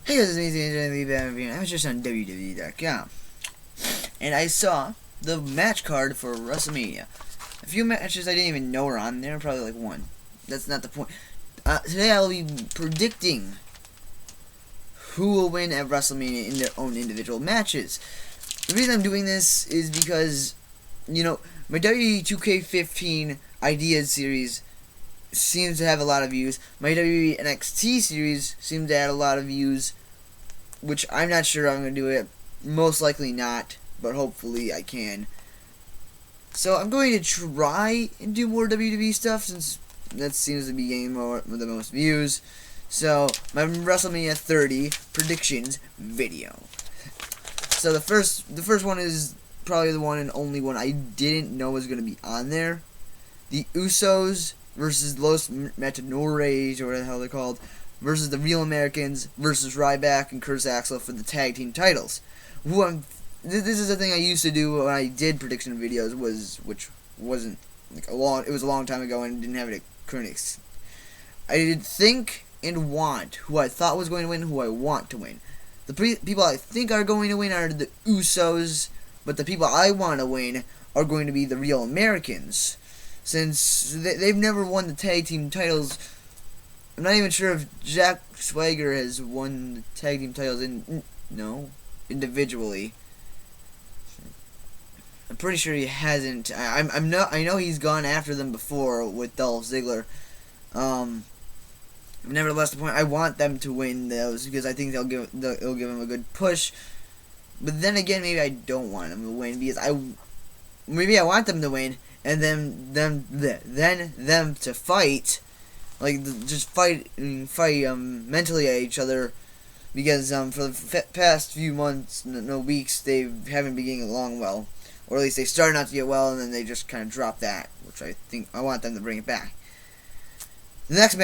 Hey guys, it's me, I was just on WWE.com, and I saw the match card for Wrestlemania. A few matches I didn't even know were on there, probably like one. That's not the point. Today I'll be predicting who will win at WrestleMania in their own individual matches. The reason I'm doing this is because, my WWE 2K15 Ideas series seems to have a lot of views. My WWE NXT series seems to have a lot of views, which I'm not sure I'm going to do it. Most likely not, but hopefully I can. So I'm going to try and do more WWE stuff since that seems to be getting the most views. So, my WrestleMania 30 predictions video. So the first one is probably the one and only one I didn't know was going to be on there. The Usos versus Los Matadores, or whatever the hell they're called, versus the Real Americans versus Ryback and Curtis Axel for the tag team titles. This is a thing I used to do when I did prediction videos, which wasn't like it was a long time ago and didn't have it at current. I did think and want who I thought was going to win, who I want to win. The people I think are going to win are the Usos, but the people I want to win are going to be the Real Americans. Since they've never won the tag team titles, I'm not even sure if Jack Swagger has won the tag team titles individually. I'm pretty sure he hasn't. I know he's gone after them before with Dolph Ziggler. Nevertheless, the point, I want them to win those because I think it'll give them a good push. But then again, maybe I don't want them to win because maybe I want them to win and then them to fight, like just fight mentally at each other, because for the past few months, weeks, they haven't been getting along well, or at least they started not to get well, and then they just kind of dropped that, which I think I want them to bring it back. The next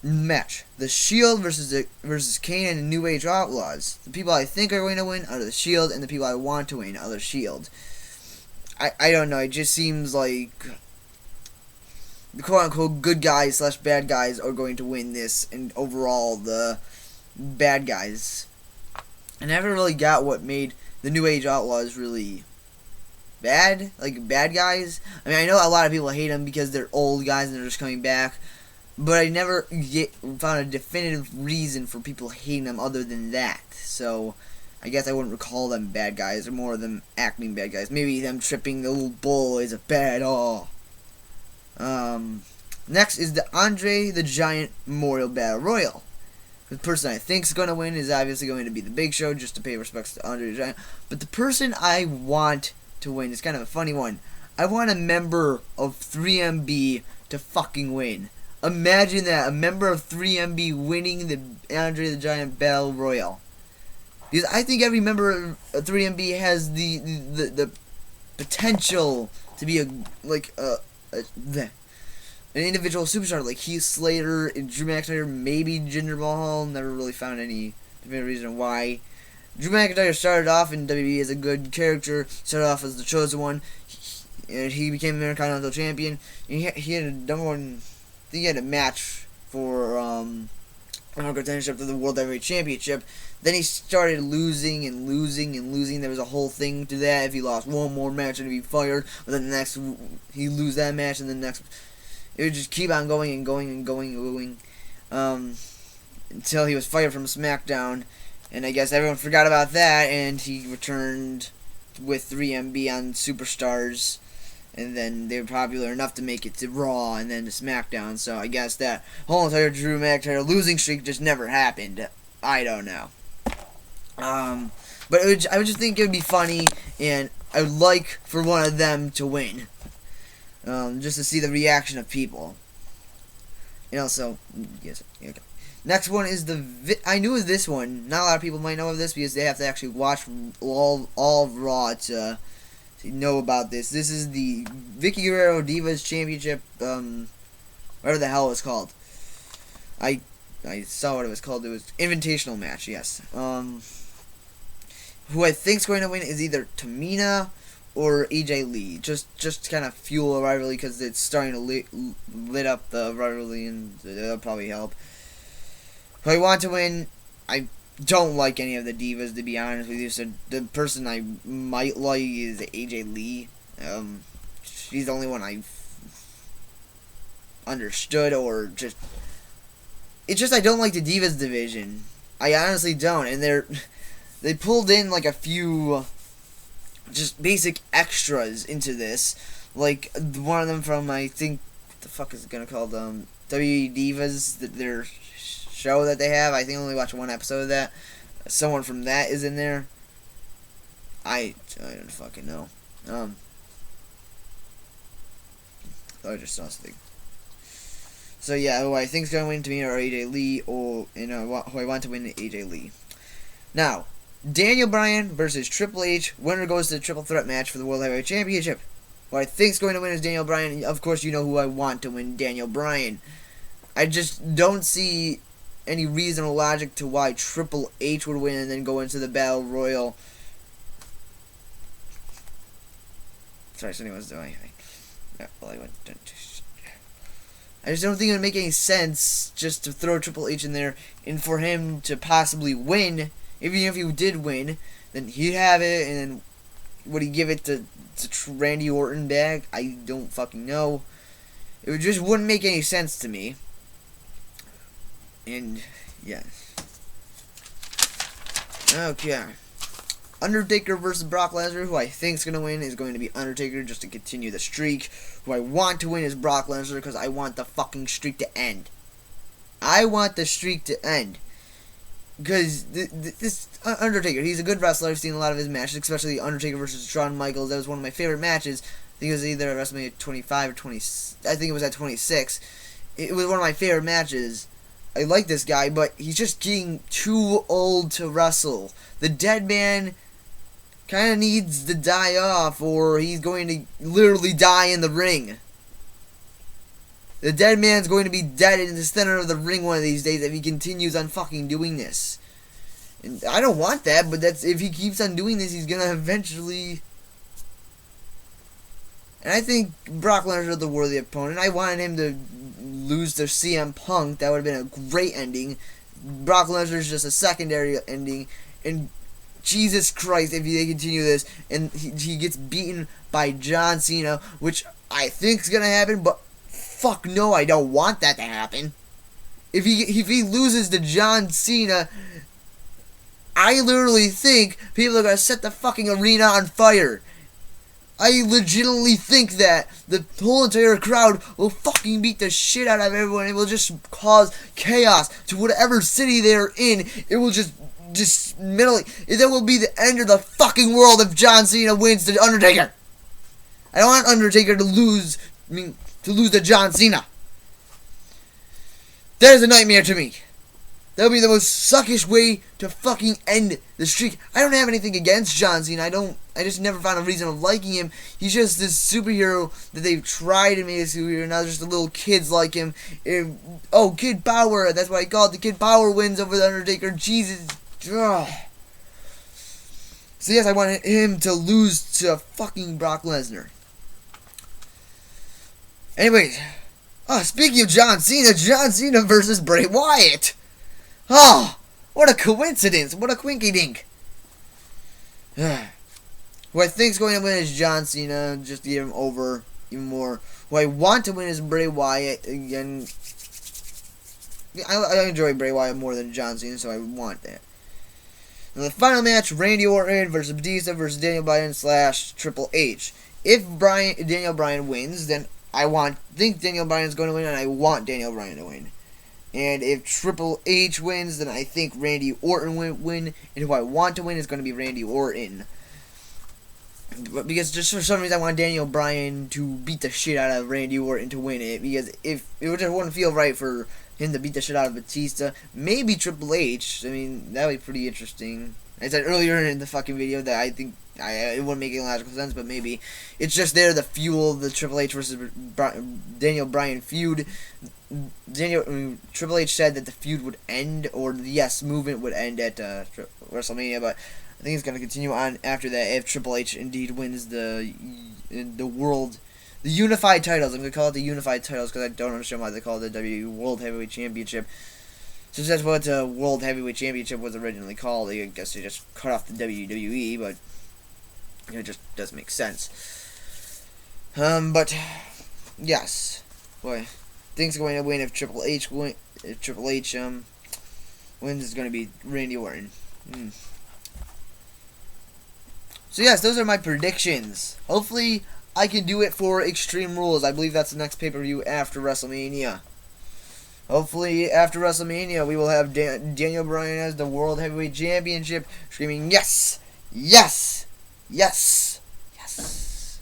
match, The Shield versus Kane and the New Age Outlaws. The people I think are going to win are the Shield, and the people I want to win are the Shield. I don't know, it just seems like the quote-unquote good guys / bad guys are going to win this, and overall the bad guys. I never really got what made the New Age Outlaws really bad, like bad guys. I mean, I know a lot of people hate them because they're old guys and they're just coming back, but I never found a definitive reason for people hating them other than that. So I guess I wouldn't recall them bad guys, or more of them acting bad guys. Maybe them tripping the little bull is a bad Next is the Andre the Giant Memorial Battle Royal. The person I think is going to win is obviously going to be the Big Show, just to pay respects to Andre the Giant. But the person I want to win is kind of a funny one. I want a member of 3MB to fucking win. Imagine that, a member of 3MB winning the Andre the Giant Battle Royal. Because I think every member of 3MB has the potential to be an individual superstar, like Heath Slater, Drew McIntyre, maybe Jinder Mahal. Never really found any definitive reason why. Drew McIntyre started off in WWE as a good character, started off as the chosen one, and he became Intercontinental Champion. He had a number one. I think he had a match for contendership to the World Heavyweight Championship. Then he started losing and losing and losing. There was a whole thing to that. If he lost one more match, he'd be fired. But then the next, he'd lose that match, and then the next, it would just keep on going and going and going and going, until he was fired from SmackDown. And I guess everyone forgot about that, and he returned with 3MB on Superstars. And then they were popular enough to make it to Raw and then to SmackDown. So I guess that whole entire Drew McIntyre losing streak just never happened. I don't know. But I would just think it would be funny, and I would like for one of them to win. Just to see the reaction of people. And also, yes, okay. Next one is I knew of this one. Not a lot of people might know of this because they have to actually watch all of Raw to know about this. This is the Vicky Guerrero Divas Championship, whatever the hell it was called. I saw what it was called. It was Invitational match, yes. Who I think's going to win is either Tamina or AJ Lee. Just kind of fuel a rivalry because it's starting to lit up the rivalry, and that'll probably help. Who I want to win, I don't like any of the divas, to be honest with you. So the person I might like is AJ Lee. She's the only one I understood, or just... It's just I don't like the divas division. I honestly don't. And they pulled in like a few just basic extras into this. Like one of them from, I think, what the fuck is it gonna call them? WWE Divas, their show that they have. I think I only watched one episode of that. Someone from that is in there. I don't fucking know. I just saw something. So yeah, who I think is going to win to me are AJ Lee, or who I want to win is AJ Lee. Now, Daniel Bryan versus Triple H. Winner goes to the triple threat match for the World Heavyweight Championship. Who I think is going to win is Daniel Bryan. Of course, you know who I want to win, Daniel Bryan. I just don't see any reason or logic to why Triple H would win and then go into the Battle Royal. Sorry, something was doing. I just don't think it would make any sense just to throw Triple H in there and for him to possibly win. Even if he did win, then he'd have it, and then would he give it to Randy Orton back? I don't fucking know. It just wouldn't make any sense to me. And, yeah. Okay. Undertaker versus Brock Lesnar. Who I think is going to win is going to be Undertaker, just to continue the streak. Who I want to win is Brock Lesnar, because I want the fucking streak to end. I want the streak to end. Because this Undertaker, he's a good wrestler. I've seen a lot of his matches, especially Undertaker versus Shawn Michaels. That was one of my favorite matches. I think it was either at WrestleMania 25 or 20. I think it was at 26. It was one of my favorite matches. I like this guy, but he's just getting too old to wrestle. The dead man kind of needs to die off, or he's going to literally die in the ring. The dead man's going to be dead in the center of the ring one of these days if he continues on fucking doing this. And I don't want that, but that's, if he keeps on doing this, he's gonna eventually... And I think Brock Lesnar is the worthy opponent. I wanted him to lose to CM Punk. That would have been a great ending. Brock Lesnar is just a secondary ending. And Jesus Christ, if they continue this, and he gets beaten by John Cena, which I think is gonna happen, but fuck no, I don't want that to happen. If he loses to John Cena, I literally think people are gonna set the fucking arena on fire. I legitimately think that the whole entire crowd will fucking beat the shit out of everyone. It will just cause chaos to whatever city they're in. It will just mentally, that will be the end of the fucking world if John Cena wins to Undertaker. I don't want Undertaker to lose. To lose to John Cena. That is a nightmare to me. That would be the most suckish way to fucking end the streak. I don't have anything against John Cena. I just never found a reason of liking him. He's just this superhero that they've tried to make a superhero. Now there's just the little kids like him. Kid Power. That's what I call it. The Kid Power wins over the Undertaker. Jesus. Ugh. So yes, I wanted him to lose to fucking Brock Lesnar. Anyways, speaking of John Cena versus Bray Wyatt. Oh, what a coincidence. What a quinky dink. Who I think is going to win is John Cena, just to get him over even more. Who I want to win is Bray Wyatt. Again, I enjoy Bray Wyatt more than John Cena, so I want that. And the final match, Randy Orton versus Batista versus Daniel Bryan / Triple H. If Daniel Bryan wins, then I think Daniel Bryan is going to win, and I want Daniel Bryan to win. And if Triple H wins, then I think Randy Orton will win. And who I want to win is going to be Randy Orton. But because just for some reason I want Daniel Bryan to beat the shit out of Randy Orton to win it. Because if it just wouldn't feel right for him to beat the shit out of Batista. Maybe Triple H. I mean, that would be pretty interesting. I said earlier in the fucking video that I think it wouldn't make any logical sense, but maybe it's just there to fuel the Triple H versus Daniel Bryan feud. Triple H said that the feud would end, or the movement would end at WrestleMania, but I think it's going to continue on after that if Triple H indeed wins the unified titles. I'm going to call it the unified titles because I don't understand why they call it the WWE World Heavyweight Championship. since that's what the World Heavyweight Championship was originally called, I guess they just cut off the WWE, but it just doesn't make sense. But yes, boy, things are going to win if Triple H wins. Is going to be Randy Orton. So yes, those are my predictions. Hopefully, I can do it for Extreme Rules. I believe that's the next pay-per-view after WrestleMania. Hopefully, after WrestleMania, we will have Daniel Bryan as the World Heavyweight Championship, screaming yes, yes, yes, yes.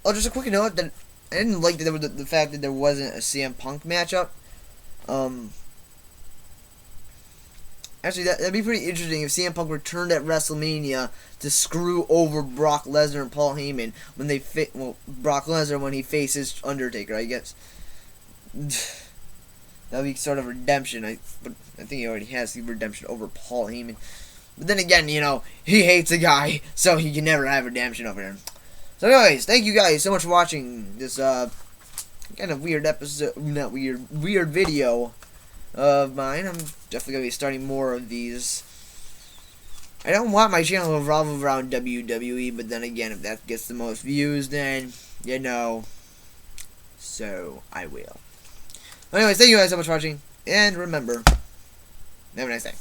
Oh, just a quick note that I didn't like that there was the fact that there wasn't a CM Punk matchup. Actually, that'd be pretty interesting if CM Punk returned at WrestleMania to screw over Brock Lesnar and Paul Heyman when they Brock Lesnar when he faces Undertaker. I guess that'd be sort of redemption. But I think he already has the redemption over Paul Heyman. But then again, you know, he hates a guy, so he can never have redemption over him. So, anyways, thank you guys so much for watching this kind of weird episode, not weird video of mine. I'm definitely gonna be starting more of these. I don't want my channel to revolve around WWE, but then again, if that gets the most views, then you know, so I will. Anyways, thank you guys so much for watching, and remember, have a nice day.